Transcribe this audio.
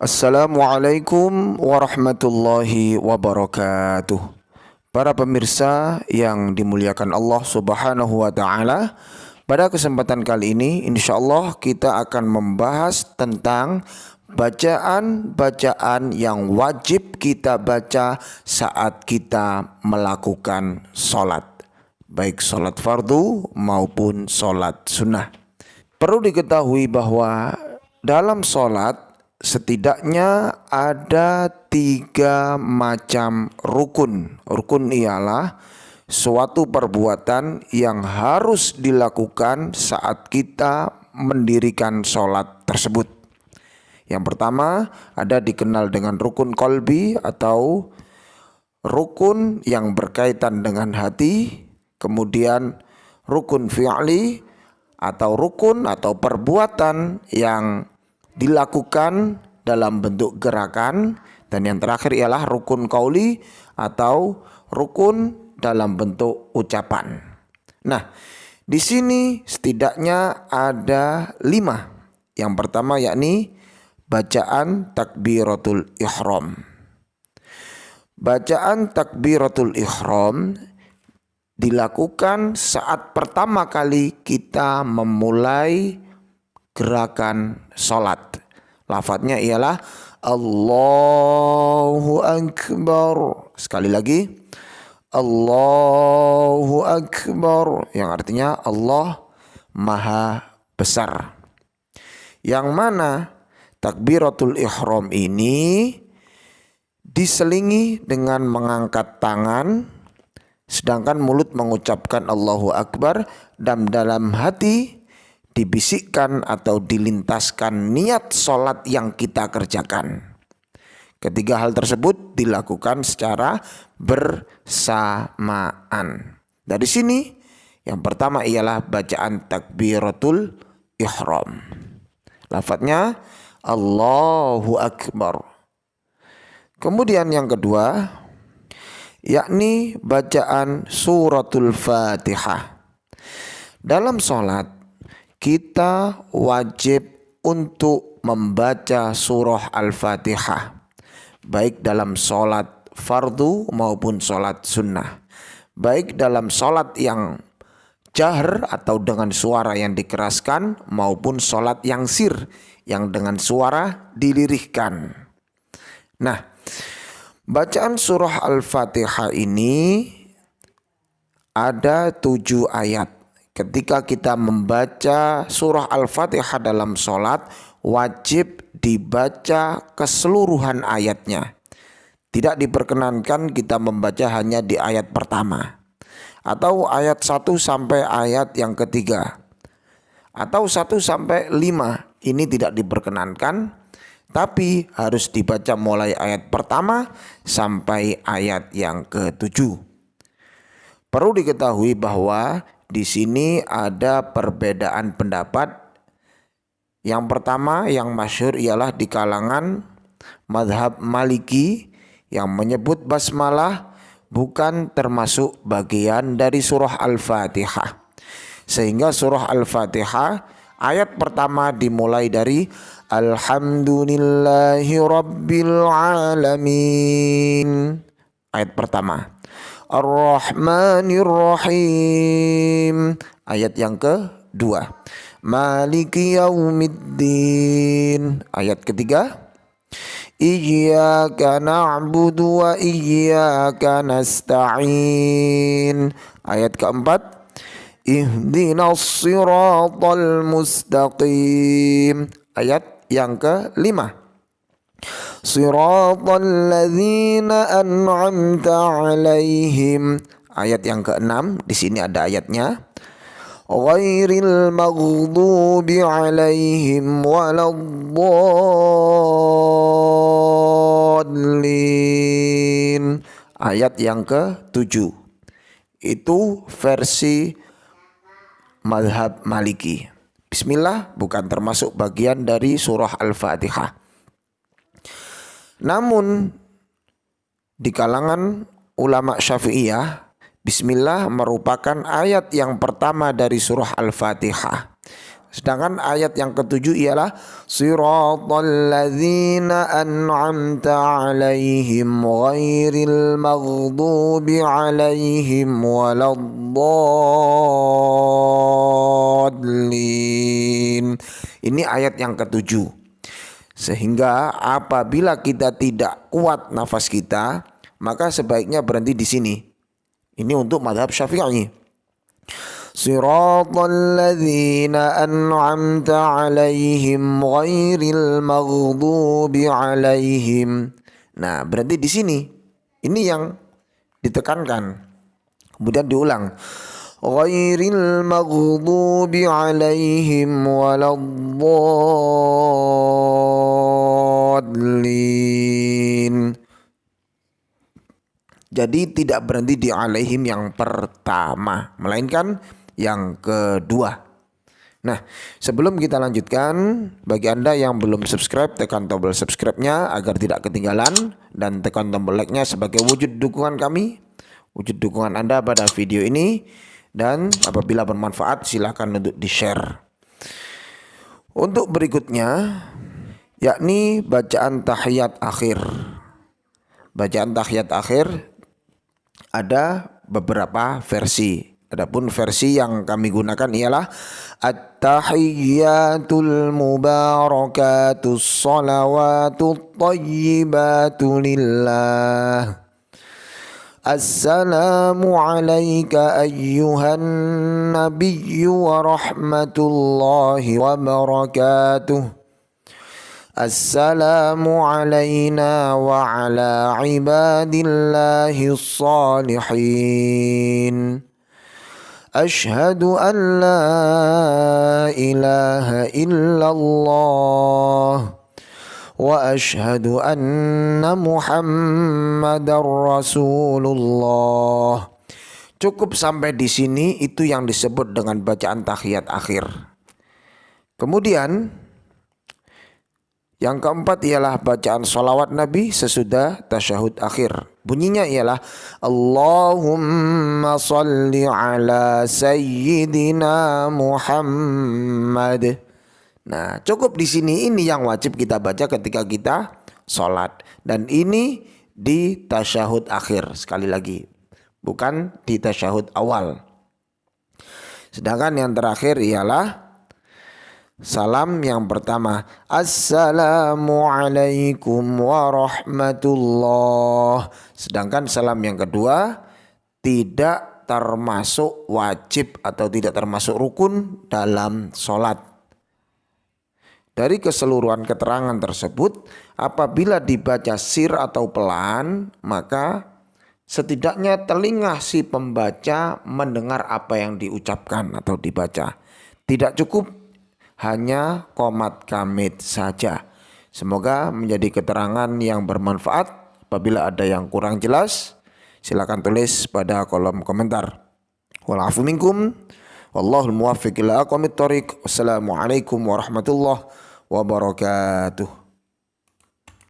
Assalamualaikum warahmatullahi wabarakatuh. Para pemirsa yang dimuliakan Allah Subhanahu wa taala, pada kesempatan kali ini insyaallah kita akan membahas tentang bacaan-bacaan yang wajib kita baca saat kita melakukan sholat, baik sholat fardu maupun sholat sunnah. Perlu diketahui bahwa dalam sholat setidaknya ada 3 macam rukun. Rukun ialah suatu perbuatan yang harus dilakukan saat kita mendirikan sholat tersebut. Yang pertama ada dikenal dengan rukun qalbi atau rukun yang berkaitan dengan hati. Kemudian rukun fi'li atau rukun atau perbuatan yang dilakukan dalam bentuk gerakan, dan yang terakhir ialah rukun qauli atau rukun dalam bentuk ucapan. Nah, di sini setidaknya ada 5. Yang pertama yakni bacaan takbiratul ihram. Bacaan takbiratul ihram dilakukan saat pertama kali kita memulai gerakan sholat. Lafadznya ialah Allahu Akbar. Sekali lagi, Allahu Akbar, yang artinya Allah Maha Besar. Yang mana takbiratul ihram ini diselingi dengan mengangkat tangan, sedangkan mulut mengucapkan Allahu Akbar, dan dalam hati dibisikkan atau dilintaskan niat sholat yang kita kerjakan. Ketiga hal tersebut dilakukan secara bersamaan. Dari sini yang pertama ialah bacaan takbiratul ihram. Lafadznya Allahu Akbar. Kemudian yang kedua yakni bacaan suratul Fatihah. Dalam sholat kita wajib untuk membaca surah Al-Fatihah, baik dalam sholat fardu maupun sholat sunnah, baik dalam sholat yang jahar atau dengan suara yang dikeraskan maupun sholat yang sir yang dengan suara dilirihkan. Nah, bacaan surah Al-Fatihah ini ada 7 ayat. Ketika kita membaca surah Al-Fatihah dalam sholat, wajib dibaca keseluruhan ayatnya. Tidak diperkenankan kita membaca hanya di ayat pertama, atau ayat 1 sampai ayat yang ketiga, atau 1 sampai 5. Ini tidak diperkenankan, tapi harus dibaca mulai ayat pertama sampai ayat yang ke-7. Perlu diketahui bahwa di sini ada perbedaan pendapat. Yang pertama yang masyhur ialah di kalangan mazhab Maliki yang menyebut basmalah bukan termasuk bagian dari surah Al-Fatihah. Sehingga surah Al-Fatihah ayat pertama dimulai dari Alhamdulillahi Rabbil Alamin. Ayat pertama. Ar-Rahmanir Rahim. Ayat yang kedua. Maliki Yaumiddin. Ayat ketiga. Iyyaka na'budu wa iyyaka nasta'in. Ayat keempat. Ihdinas siratal mustaqim. Ayat yang kelima. Siratal ladzina an'amta 'alaihim. Ayat yang keenam, di sini ada ayatnya. Ghairil maghdubi 'alaihim waladdallin. Ayat yang ke-7. Itu versi mazhab Maliki. Bismillah bukan termasuk bagian dari surah Al-Fatihah. Namun di kalangan ulama Syafi'iyah, Bismillah merupakan ayat yang pertama dari surah Al-Fatihah. Sedangkan ayat yang ketujuh ialah siratal ladzina an'amta 'alaihim ghairil maghdubi 'alaihim waladdallin. Ini ayat yang ketujuh. Sehingga apabila kita tidak kuat nafas kita, maka sebaiknya berhenti di sini. Ini untuk mazhab Syafi'i. Siratal ladzina an'amta 'alaihim ghairil maghdubi 'alaihim. Nah, berarti di sini. Ini yang ditekankan. Kemudian diulang. Ghairil maghdubi 'alaihim waladdallin. Jadi tidak berhenti di 'alaihim yang pertama, melainkan yang kedua. Nah, sebelum kita lanjutkan, bagi Anda yang belum subscribe, tekan tombol subscribe-nya agar tidak ketinggalan, dan tekan tombol like-nya sebagai wujud dukungan kami, wujud dukungan Anda pada video ini. Dan apabila bermanfaat, silakan untuk di-share. Untuk berikutnya, yakni bacaan tahiyat akhir. Bacaan tahiyat akhir ada beberapa versi. Adapun versi yang kami gunakan ialah at-tahiyyatul mubarakatus salawatut thayyibatu lillah. Assalamu alayka ayyuhan nabiyyu wa rahmatullahi wa barakatuh. Assalamu alayna wa ala ibadillahi salihin. Ashhadu an la ilaha illallah wa ashhadu anna Muhammadar Rasulullah. Cukup sampai di sini, itu yang disebut dengan bacaan tahiyat akhir. Kemudian yang keempat ialah bacaan sholawat Nabi sesudah tasyahud akhir. Bunyinya ialah Allahumma salli ala sayyidina Muhammad. Nah, cukup di sini. Ini yang wajib kita baca ketika kita sholat. Dan ini di tasyahud akhir, sekali lagi, bukan di tasyahud awal. Sedangkan yang terakhir ialah salam yang pertama, Assalamualaikum warahmatullah. Sedangkan salam yang kedua tidak termasuk wajib atau tidak termasuk rukun dalam sholat. Dari keseluruhan keterangan tersebut, apabila dibaca sir atau pelan, maka setidaknya telinga si pembaca mendengar apa yang diucapkan atau dibaca. Tidak cukup hanya qomat kamit saja. Semoga menjadi keterangan yang bermanfaat. Apabila ada yang kurang jelas, silakan tulis pada kolom komentar. Wal afu minkum, wallahul muwaffiq ila aqwamit thoriq. Wassalamualaikum warahmatullahi wabarakatuh.